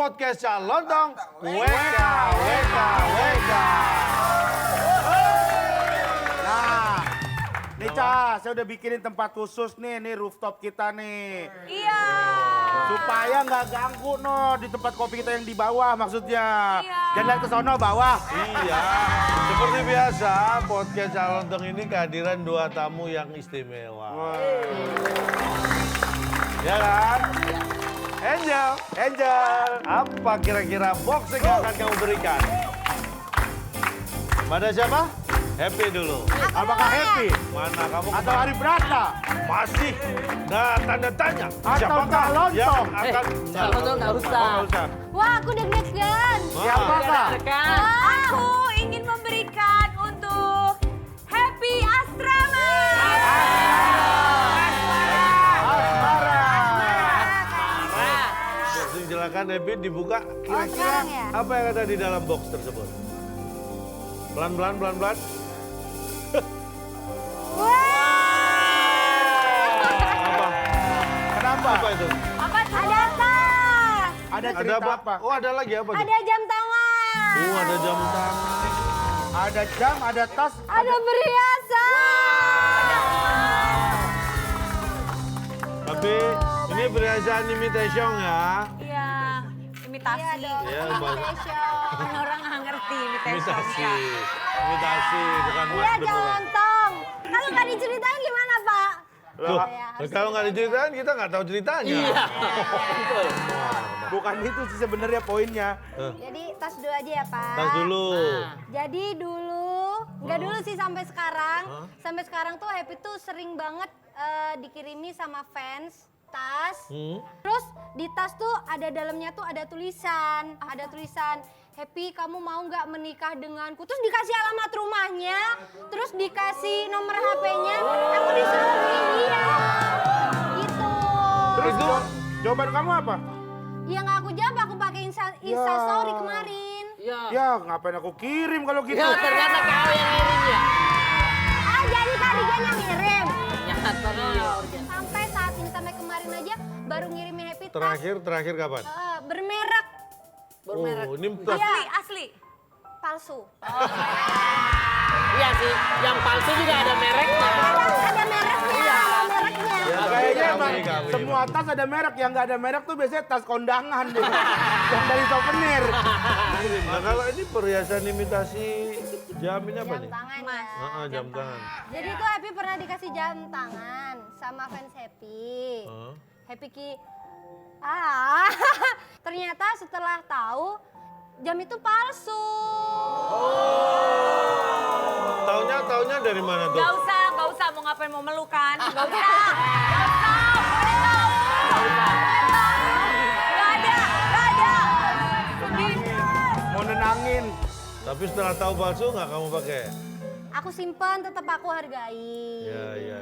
podcast calon dong. WK. Nah, nih Ca, saya udah bikinin tempat khusus nih rooftop kita nih. Iya. Supaya nggak ganggu di tempat kopi kita yang di bawah maksudnya. Iya. Jangan lihat ke sono bawah. Iya, seperti biasa podcast calon dong ini kehadiran dua tamu yang istimewa. Ya kan? Angel, apa kira-kira box yang akan kamu berikan? Pada siapa? Happy dulu. Apakah happy? Mana kamu? Atau Hari Brata? Masih. Nah, tanda tanya. Atau Siapakah calon yang dong? akan? calon dong nggak usah. Oh, nggak usah. Wah, aku deg-degan. Siapakah? Aku ingin memberikan untuk Happy Asrama. Silakan Happy dibuka. Kira-kira sekarang ya? apa yang ada di dalam box tersebut? Pelan-pelan. Apa? Kenapa? Apa itu? Apa ada tas? Ada Ada cerita apa? apa? Oh, ada lagi apa tuh? Ada jam tangan. Oh, ada jam tangan. Ada jam, ada tas. Ada perhiasan. Tapi ini perhiasan imitation ya. Iya, imitasi. Iya dong, Iya, imitation. Kan orang nggak ngerti imitation. Imitasi, bukan Iya, mas beneran. Jalontong. Kalau nggak diceritain gimana, Pak? Loh, Ya, harus kalau nggak diceritain kita nggak tahu ceritanya. Iya. Betul. Bukan itu sih sebenarnya poinnya. Jadi tas dulu aja ya, Pak. Tas dulu. Jadi dulu, nggak dulu sih sampai sekarang. Sampai sekarang tuh Happy tuh sering banget dikirimi sama fans tas. Terus di tas tuh ada dalamnya tuh ada tulisan. Ada tulisan, Happy kamu mau nggak menikah denganku? Terus dikasih alamat rumahnya, terus dikasih nomor HP-nya. Aku disuruh hubungin dia. Gitu. Terus jawaban kamu apa? Yang aku jawab aku pakai Insta story kemarin. Iya. Ya ngapain aku kirim kalau gitu. Ya ternyata kau yang ngirim ya. Ah jadi Karigan yang ngirim. Nyata dia. Sampai saat ini sampai kemarin aja baru ngirimin Happy tas Terakhir kapan? bermerek Oh, ini tas. asli palsu. Iya sih, yang palsu juga ada mereknya. Ada mereknya, ada mereknya. Ya, Kayaknya emang kami. semua tas ada merek, yang nggak ada merek tuh biasanya tas kondangan deh. Yang dari souvenir. Nah, kalau ini perhiasan imitasi jam ini apa Jam nih? tangan ya. Jam tangan. Jadi tuh Happy pernah dikasih jam tangan sama fans Happy. Happy ternyata setelah tahu jam itu palsu. Taunya dari mana tuh? Gak usah mau ngapain mau melukan, gak usah, boleh tahu. Gak ada. Mau nenangin. Tapi setelah tahu palsu nggak kamu pakai? Aku simpan, tetap aku hargai. Iya.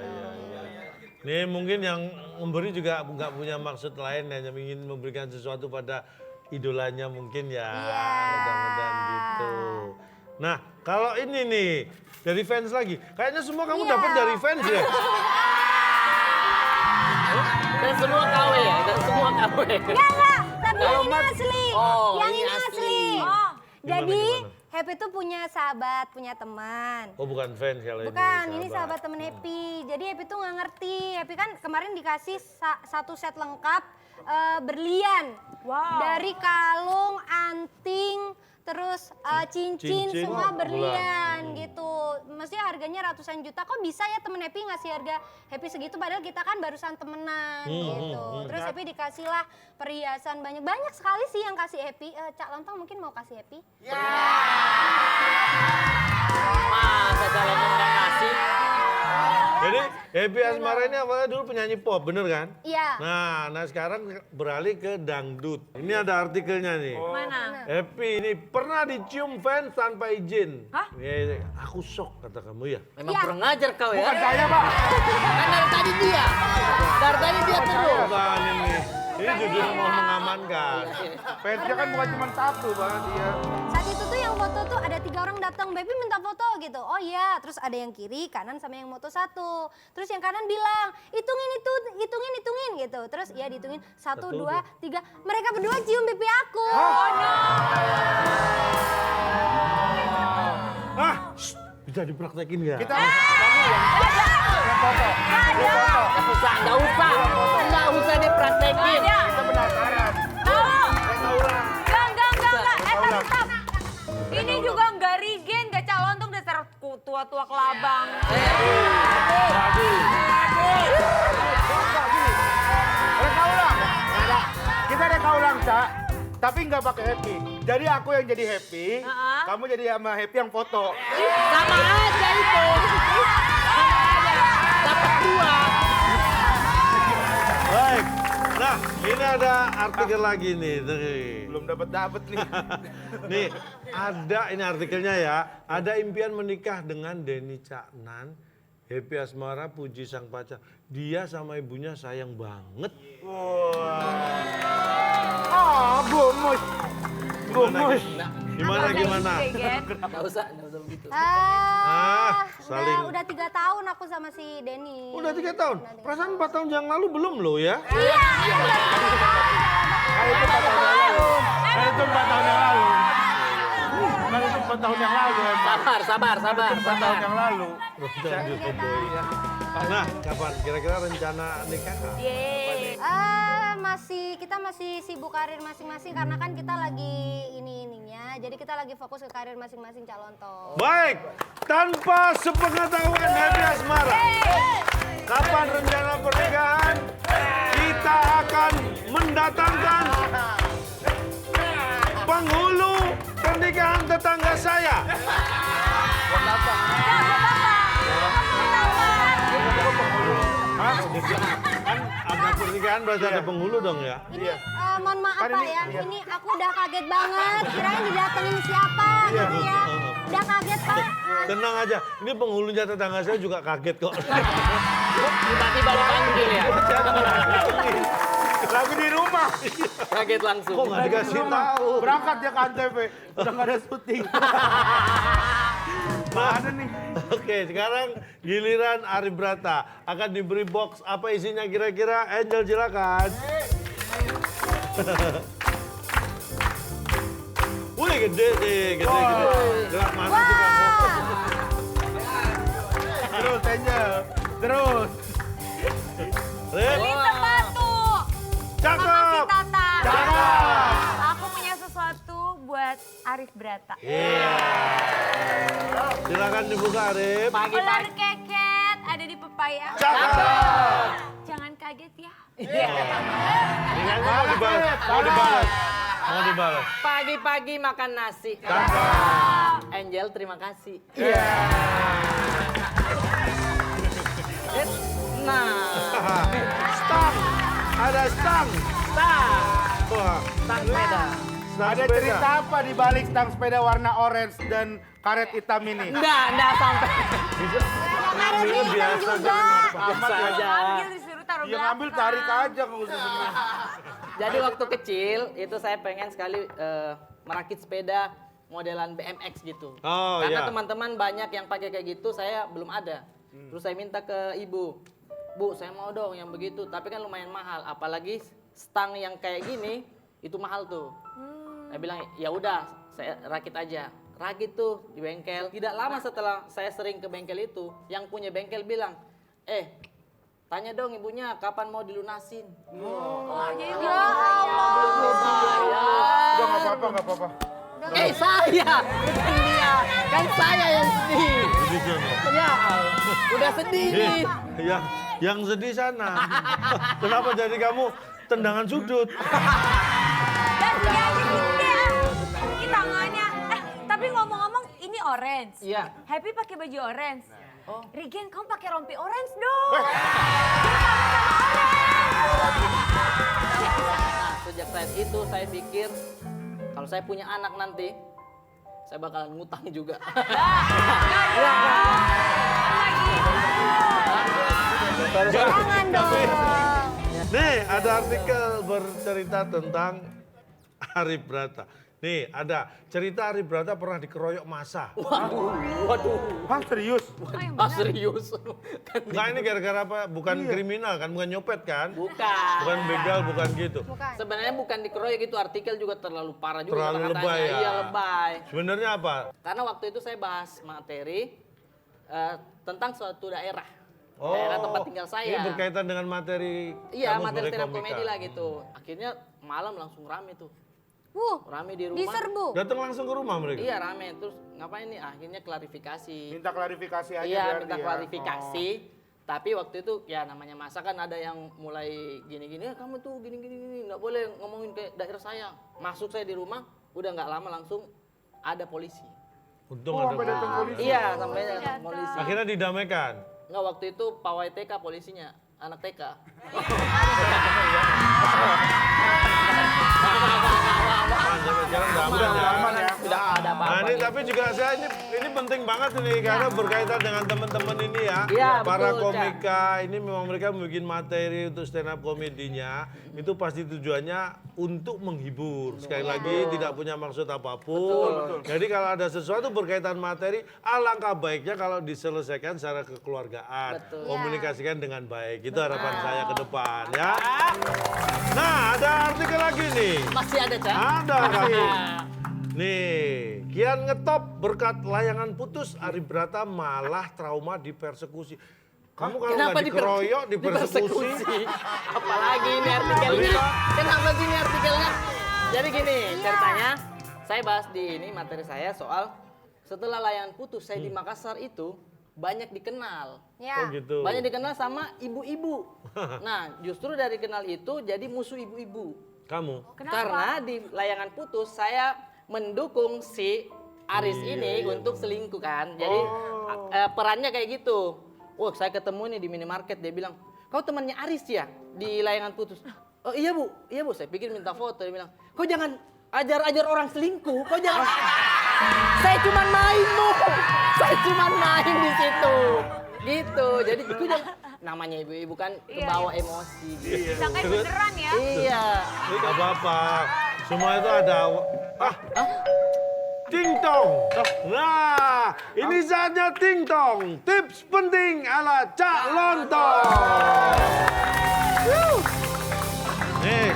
Nih mungkin yang memberi juga nggak punya maksud lain, hanya ingin memberikan sesuatu pada idolanya mungkin ya. Iya. Mudah-mudahan gitu. Nah kalau ini nih dari fans lagi, kayaknya semua kamu dapat dari fans ya? Dan semua KW ya, dan semua KW. Enggak, tapi yang ini asli. Oh, Yang ini ini asli. asli. Jadi Gimana? Happy tuh punya sahabat, punya teman. Oh bukan fans kalau Bukan, ini ini sahabat temen Happy. Jadi Happy tuh nggak ngerti. Happy kan kemarin dikasih satu set lengkap berlian. Wow. Dari kalung, anting, terus cincin, Cincin, semua bulan. berlian gitu. Mestinya harganya ratusan juta. Kok bisa ya temen Happy ngasih harga Happy segitu padahal kita kan barusan temenan gitu. Terus Happy dikasih lah perhiasan banyak sekali sih yang kasih Happy. Cak Lontong mungkin mau kasih Happy? Masa calon nggak ngasih? Jadi Happy Asmara ini awalnya dulu penyanyi pop, bener kan? Iya. Nah sekarang beralih ke dangdut. Ini ada artikelnya nih. Mana? Happy ini pernah dicium fans tanpa izin. Hah? Ya, aku shock kata kamu ya. Memang Iya. kurang ngajar kau ya. Bukan saya, Pak. Kan dari tadi dia. Dari tadi dia terus. Bukan ini. Ini jujur mau mengamankan. Fansnya kan bukan cuma satu Bang dia. Saat itu tuh yang foto tuh ada 3 orang datang, baby minta foto gitu. Oh iya, terus ada yang kiri, kanan sama yang moto 1. Terus yang kanan bilang, hitungin gitu. Terus ya dihitungin 1, 2, 3. Mereka berdua cium pipi aku. Oh no. Bisa dipraktekin nggak? Kita kamu yang foto. Nggak usah dipraktekin. Kita penasaran. Enggak. Tetap. Ini juga enggak Rigen, enggak calon tuh dasar tua-tua kelabang. Reka ulang. Kita reka ulang, Cak. Tapi nggak pakai happy. Jadi aku yang jadi happy, kamu jadi sama happy yang foto. Sama aja itu. Dapat 2. Baik. Nah, ini ada artikel lagi nih. Belum dapat nih. Nih, ada ini artikelnya ya. Ada impian menikah dengan Denny Caknan, Happy Asmara, puji sang pacar. Dia sama ibunya sayang banget. Gemes. Gimana? Nggak usah begitu. Saling. Udah 3 tahun aku sama si Denny. Udah 3 tahun? Perasaan 4 tahun yang lalu belum loh ya? Iya. Kan itu 4 tahun yang lalu. Kan itu 4 tahun yang lalu. Sabar. 4 tahun yang lalu. Nah, kapan? Kira-kira rencana nikah? Kita masih sibuk karir masing-masing karena kan kita lagi ininya. Jadi kita lagi fokus ke karir masing-masing calon toh. Baik, tanpa sepengetahuan Happy Asmara, kapan rencana pernikahan? Kita akan mendatangkan penghulu pernikahan tetangga saya. Kan ada pernikahan berarti ada penghulu dong ya? Ini mohon maaf Kan Pak ini- ya, ini aku udah kaget banget. Kirain didatengin siapa gitu ya. Udah kaget Pak. Tenang aja, ini penghulunya tetangga saya juga kaget kok. Tiba-tiba dipanggil ya. Lagi di rumah. Kaget langsung. Kok nggak dikasih tahu? Berangkat dia ke Antv. Udah nggak ada syuting. Mana nih? Oke, sekarang giliran Arif Brata akan diberi box. Apa isinya kira-kira? Angel silakan. Wih, gede sih, gede. Gerak mana sih kamu? Terus Angel. Terus. Rip, Ini sepatu. cakep. Makasih Tata. Cakep. Aku punya sesuatu buat Arif Brata. Iya. Silakan dibuka Arif. Ular keket ada di pepaya. Cakep. Jangan kaget ya. Ini mau dibalas. Mau dibalas. Pagi-pagi makan nasi. Cakep. Angel terima kasih. Nah, Stang. Ada stang. Wah, stang sepeda. stang Ada sepeda. cerita apa di balik stang sepeda warna orange dan karet hitam ini? Enggak sampai. Ngambilnya biasa juga. Biasa aja. Ambil disuruh taruh Yang ngambil tarik aja khususnya. Jadi waktu kecil itu saya pengen sekali merakit sepeda modelan BMX gitu. Oh, Karena iya. teman-teman banyak yang pakai kayak gitu, saya belum ada. Terus saya minta ke ibu, Bu saya mau dong yang begitu, tapi kan lumayan mahal. Apalagi stang yang kayak gini, itu mahal tuh. Saya bilang ya udah, saya rakit aja. Rakit tuh di bengkel. Tidak lama setelah saya sering ke bengkel itu, yang punya bengkel bilang, tanya dong ibunya kapan mau dilunasin. Jadi Udah nggak apa-apa. Saya, bukan dia. Kan saya yang sedih. Ya, udah sedih nih. Yang sedih sana. Kenapa jadi kamu tendangan sudut? dan dia ini tangannya. Tapi ngomong-ngomong ini orange. Iya. Happy pakai baju orange. Oh. Rigen kamu pakai rompi orange dong. Nah, sejak saat itu saya pikir kalau saya punya anak nanti, saya bakalan ngutang juga. Jangan dong. Nih, ada artikel bercerita tentang Arif Brata. Nih, ada cerita Arif Brata pernah dikeroyok massa. Waduh. Hah, serius? Ah, serius. Enggak, ini gara-gara apa? Bukan kriminal kan, bukan nyopet kan? Bukan. Bukan begal, bukan gitu. Bukan. Sebenarnya bukan dikeroyok itu artikel juga terlalu parah juga Terlalu kata-katanya. lebay ya? Iya, lebay. Sebenarnya apa? Karena waktu itu saya bahas materi tentang suatu daerah. Oh, Daerah tempat tinggal saya. Ini berkaitan dengan materi Iya, kamu materi sebagai stand up komika. komedi lah gitu. Akhirnya malam langsung rame tuh. Rame di rumah. Diserbu. Datang langsung ke rumah mereka? Iya, rame. Terus ngapain nih? Akhirnya klarifikasi. Minta klarifikasi aja Iya, biar minta dia. klarifikasi. Tapi waktu itu ya namanya masa kan ada yang mulai gini-gini, kamu tuh gini-gini, nggak boleh ngomongin ke daerah saya. Masuk saya di rumah, udah nggak lama langsung ada polisi. Untung Oh, ada sampai datang polisi. Iya, sampai datang polisi. Akhirnya didamaikan. Nggak, waktu itu pawai TK polisinya, anak TK. Jangan damai Udah ya. aman ya. Udah ada Nah apa-apa. ini nih. tapi juga saya ini penting banget ini karena berkaitan dengan teman-teman ini ya. Iya, Para betul, komika ini memang mereka bikin materi untuk stand up komedinya itu pasti tujuannya untuk menghibur. Sekali lagi tidak punya maksud apapun. Jadi kalau ada sesuatu berkaitan materi alangkah baiknya kalau diselesaikan secara kekeluargaan. Betul. Komunikasikan dengan baik. Itu harapan saya ke depan ya. Nah, ada artikel lagi nih. Masih ada, Cak? Ada kami. Nih, kian ngetop berkat layangan putus, Arif Brata malah trauma dipersekusi. Kamu kalau nggak dikeroyok, dipersekusi. Apalagi ini artikelnya. Kenapa sih ini artikelnya? Jadi gini, ceritanya saya bahas di ini materi saya soal setelah layangan putus saya di Makassar itu banyak dikenal. Oh Ya. gitu. Banyak dikenal sama ibu-ibu. Nah, justru dari kenal itu jadi musuh ibu-ibu. Kamu? Karena di layangan putus saya mendukung si Aris ini untuk selingkuh kan. Jadi perannya kayak gitu. Wah, saya ketemu nih di minimarket, dia bilang, "Kau temannya Aris ya di layangan putus?" "Oh iya Bu, iya Bu." Saya pikir minta foto, dia bilang, "Kau jangan ajar-ajar orang selingkuh, kau jangan." Saya cuma main Bu. Saya cuma main di situ. Gitu. Jadi itu namanya ibu-ibu kan kebawa emosi gitu. Disangkain beneran ya. Iya. Gak apa-apa. Semua itu ada. Ting tong. Nah, ini saatnya ting tong. Tips penting ala Cak Lontong. Nih,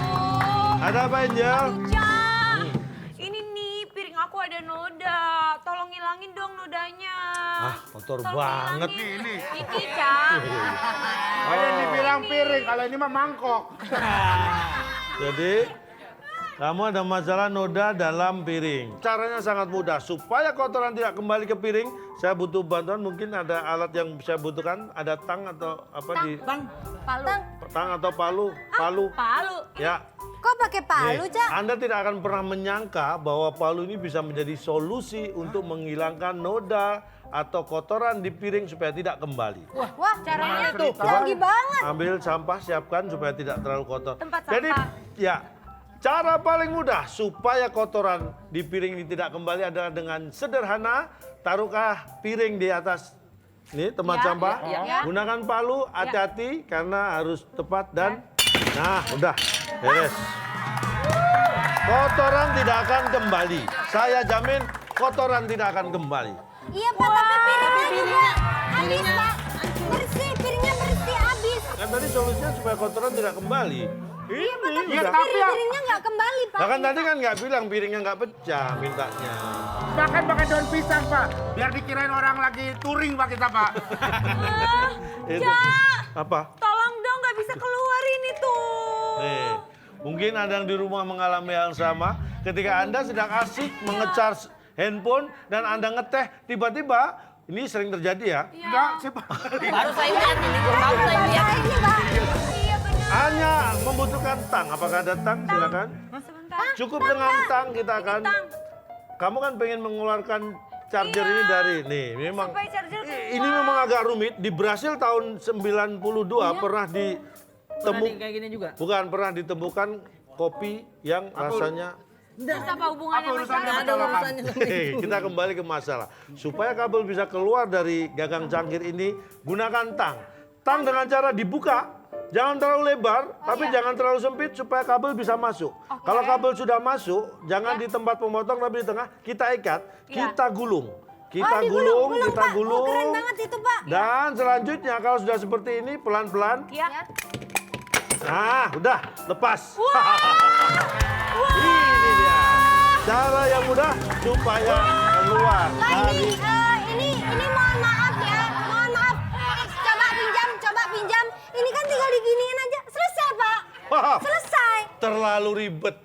ada apa Angel? Cak, ini nih piring aku ada noda. Tolong hilangin dong nodanya. Kotor Tolong banget. hilangin. Ini Cak. Ada dibilang piring, kalau ini mah mangkok. Jadi, kamu ada masalah noda dalam piring. Caranya sangat mudah. Supaya kotoran tidak kembali ke piring, saya butuh bantuan. Mungkin ada alat yang saya butuhkan. Ada tang atau apa di... Palu. Tang atau palu? Palu. Palu. Ya. Kok pakai palu, Nih, Cak? Anda tidak akan pernah menyangka bahwa palu ini bisa menjadi solusi untuk menghilangkan noda atau kotoran di piring supaya tidak kembali. Wah, Caranya tuh. canggih banget. Ambil sampah, siapkan supaya tidak terlalu kotor. Tempat Jadi, sampah. ya, cara paling mudah supaya kotoran di piring ini tidak kembali adalah dengan sederhana, taruhlah piring di atas ini tempat Ya, sampah. ya. Gunakan palu, hati-hati karena harus tepat dan nah, udah beres. Kotoran tidak akan kembali. Saya jamin kotoran tidak akan kembali. Iya, Pak, tapi piringnya juga habis, Pak. Bersih, piringnya bersih habis. Kan tadi solusinya supaya kotoran tidak kembali. Ini Ya, udah. tapi ya, Piringnya nggak kembali, Pak. Nah kan tadi kan nggak bilang piringnya nggak pecah mintanya. makan pakai daun pisang, Pak. Biar dikirain orang lagi touring, Pak, kita, Pak. Itu. Apa? Tolong dong, nggak bisa keluar ini tuh. Nih, mungkin ada yang di rumah mengalami hal sama. Ketika Anda sedang asik mengecharge handphone dan Anda ngeteh, tiba-tiba ini sering terjadi ya. Enggak, siapa? Baru saya lihat ini, baru saya lihat. Ini, Pak. Iya bener. Hanya membutuhkan tang. Apakah ada tang? Silakan. Sebentar. Cukup dengan tang kita akan. Tang. Kamu kan pengen mengeluarkan charger ini dari nih. Memang Supaya charger keluar. ini memang agak rumit. Di Brasil tahun 92 pernah Pernah kayak gini juga. bukan pernah ditemukan kopi yang rasanya Terus apa hubungannya Apa sama urusannya Cak? Ada urusannya sama Hei, kita kembali ke masalah. Supaya kabel bisa keluar dari gagang cangkir ini, gunakan tang. Tang dengan cara dibuka, Jangan terlalu lebar, tapi jangan terlalu sempit supaya kabel bisa masuk. Kalau kabel sudah masuk, jangan di tempat pemotong tapi di tengah, kita ikat, kita gulung. Kita gulung, kita Pak. gulung. Oh, keren banget itu, Pak. Dan selanjutnya kalau sudah seperti ini, pelan-pelan. Ya. Nah, udah, lepas. Ini dia. Cara yang mudah supaya keluar. Lah ini mohon maaf ya, mohon maaf. Coba pinjam. Ini kan tinggal diginiin aja. Selesai, Pak. Wah, Selesai. terlalu ribet.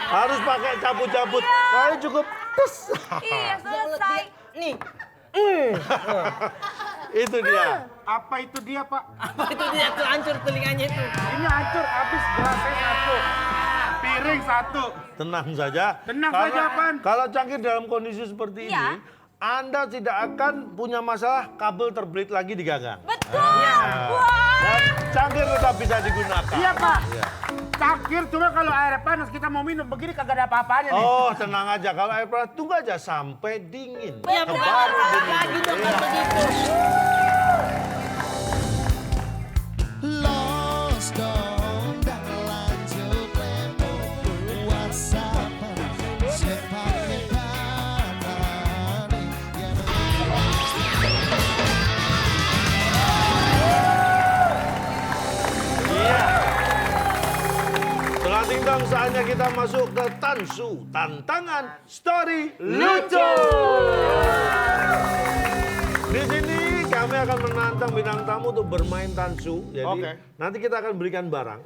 Harus pakai cabut-cabut. Kali cukup. Tes. Iya, selesai. Nih, Itu dia. Apa itu dia, Pak? apa itu dia tuh hancur telinganya itu. Ini hancur, habis gelasnya satu. Piring satu. Tenang saja. Tenang Karena saja, Pan. Kalau cangkir dalam kondisi seperti ini, Iya. Anda tidak akan punya masalah kabel terbelit lagi di gagang. Betul. Dan cangkir tetap bisa digunakan. Iya, Pak. Cangkir, cuma kalau air panas kita mau minum begini kagak ada apa-apanya nih. Oh, tenang aja. Kalau air panas, tunggu aja sampai dingin. Ya bukan lagi dong kan begitu. Lost dong dan lanjut tempo WhatsApp sepakai kanan yang Iya. Setelah tinggal saatnya kita masuk ke Tansu, tantangan story lucu. Di sini kami akan menantang bintang tamu untuk bermain tansu. Jadi Oke. nanti kita akan berikan barang.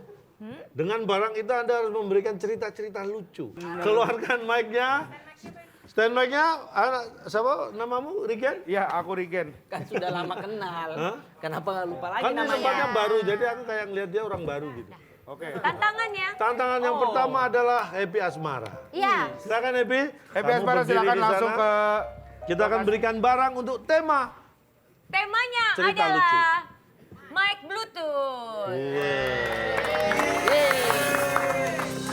Dengan barang itu Anda harus memberikan cerita-cerita lucu. Keluarkan mic-nya. Stand mic-nya. Siapa namamu? Rigen? Iya, aku Rigen. Kan sudah lama kenal. Hah? Kenapa nggak lupa lagi Kan ini namanya? tempatnya baru, jadi aku kayak ngeliat dia orang baru gitu. Oke. Tantangannya. Tantangan yang pertama adalah Happy Asmara. Iya. Silakan Happy. Happy Kamu Asmara berdiri silakan di langsung sana. ke Kita akan berikan barang untuk tema. Temanya Cerita adalah lucu. mic Bluetooth.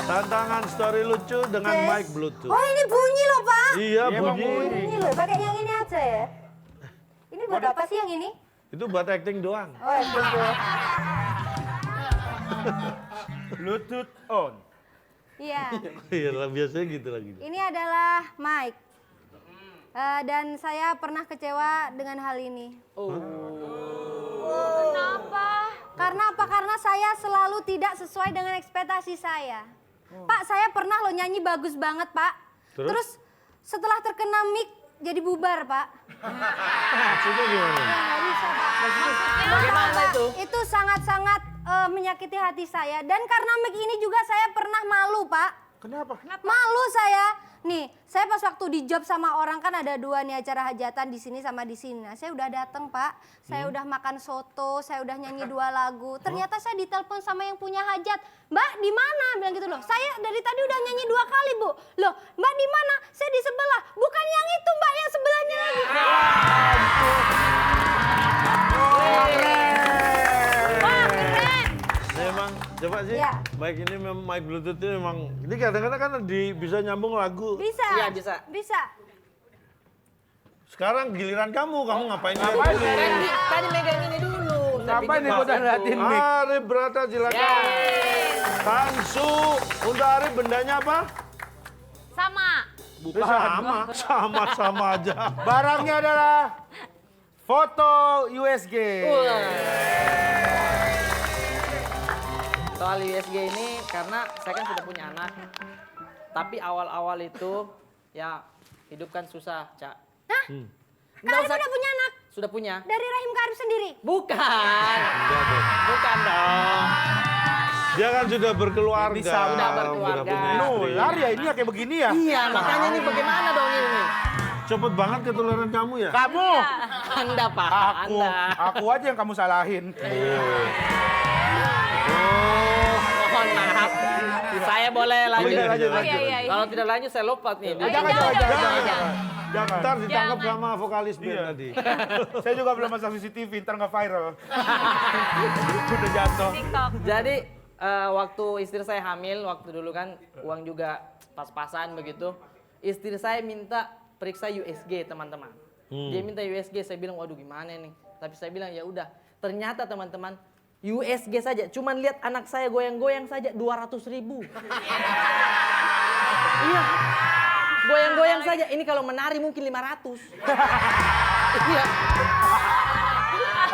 Tantangan story lucu dengan mic Bluetooth. Oh, ini bunyi loh, Pak. Iya, Iya, Bang, bunyi. bunyi. Ini loh, pakai yang ini aja ya. Ini buat apa sih yang ini? Itu buat acting doang. Oh, tunggu. Bluetooth on. Iya. Iya, lah, biasanya gitu lagi. Ini adalah mic. Dan saya pernah kecewa dengan hal ini. Kenapa? Karena apa? Karena saya selalu tidak sesuai dengan ekspektasi saya. Pak, saya pernah loh nyanyi bagus banget, Pak. Terus? Setelah terkena mic jadi bubar, Pak. Maksudnya gimana? Nggak bisa, Pak. Bagaimana itu? Itu sangat-sangat menyakiti hati saya. Dan karena mic ini juga saya pernah malu, Pak. Kenapa? Malu saya. Nih, saya pas waktu di job sama orang kan ada 2 nih acara hajatan di sini sama di sini. Nah, saya udah datang, Pak. Saya udah makan soto, saya udah nyanyi 2 lagu. Ternyata saya ditelepon sama yang punya hajat. Mbak, di mana? Bilang gitu loh. Saya dari tadi udah nyanyi 2 kali, Bu. Loh, Mbak di mana? Saya di sebelah. Bukan yang itu, Mbak, yang sebelahnya lagi. Wah, keren. Memang, coba sih. Iya. Mic ini memang mic Bluetooth ini memang. Ini kadang-kadang kan bisa nyambung lagu. Bisa. Iya, bisa. Bisa. Sekarang giliran kamu ngapain lihat Ngapain? dulu? Tadi megang ini dulu. Ngapain nih gua udah liatin mic? Arif Brata silakan. Tansu. Untuk Arif bendanya apa? Sama. Sama aja. Barangnya adalah foto USG. Soal USG ini karena saya kan sudah punya anak. Tapi awal-awal itu ya hidup kan susah, Cak. Hah? Nggak Kalian usah- udah punya anak? Sudah punya? Dari rahim Karif sendiri? Bukan. Bukan dong. Dia kan sudah berkeluarga. Sudah berkeluarga. punya istri. Nular ya ini ya kayak begini ya? Iya, makanya ini bagaimana dong ini? Cepet banget ketularan kamu ya? Kamu, Anda, Pak. aku, Anda. aku aja yang kamu salahin. Mohon maaf. Saya boleh lanjut? Lanjut, Oh, iya, iya, iya. Kalau tidak lanjut saya lompat nih. Oh, iya, Jangan, jangan, jangan, jangan, jangan. jangan. Jangan. Ntar ditangkap Jangan. sama vokalis band Iya. tadi. Saya juga belum masang CCTV, ntar nggak viral. Udah jatuh. TikTok. Jadi waktu istri saya hamil, waktu dulu kan uang juga pas-pasan begitu. Istri saya minta periksa USG teman-teman. Dia minta USG, saya bilang waduh gimana nih. Tapi saya bilang ya udah. Ternyata teman-teman USG saja, cuman lihat anak saya goyang-goyang saja 200.000. Iya, goyang-goyang saja. Ini kalau menari mungkin 500. Iya.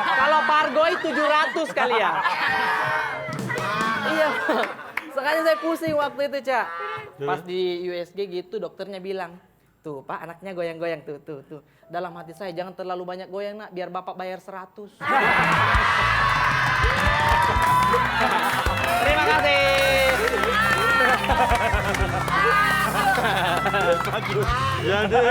Kalau Pargoy 700 kali ya. Iya. Sekali saya pusing waktu itu, Cak. Pas di USG gitu dokternya bilang, tuh Pak anaknya goyang-goyang tuh. Dalam hati saya jangan terlalu banyak goyang nak, biar Bapak bayar 100. Terima kasih. Jadi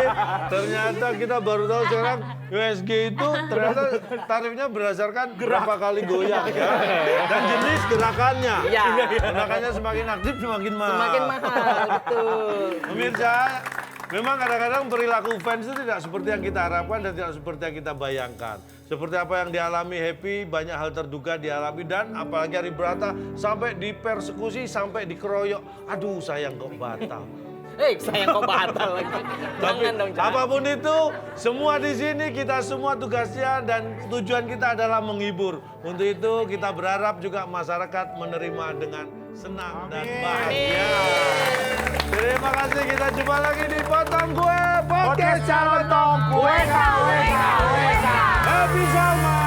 ternyata kita baru tahu sekarang USG itu ternyata tarifnya berdasarkan berapa kali goyang ya. Dan jenis gerakannya. Iya. Gerakannya semakin aktif semakin mahal. Semakin mahal, betul. Pemirsa, memang kadang-kadang perilaku fans itu tidak seperti yang kita harapkan dan tidak seperti yang kita bayangkan. Seperti apa yang dialami Happy, banyak hal terduga dialami dan apalagi Ari Brata sampai dipersekusi, sampai dikeroyok. Aduh sayang kok batal. Sayang kok batal lagi. Jangan dong, Cak. Apapun itu, semua di sini kita semua tugasnya dan tujuan kita adalah menghibur. Untuk itu kita berharap juga masyarakat menerima dengan senang dan bahagia. Terima kasih, kita jumpa lagi di Potong Kue Podcast Podcast Calon Tong Kue. Happy Salma.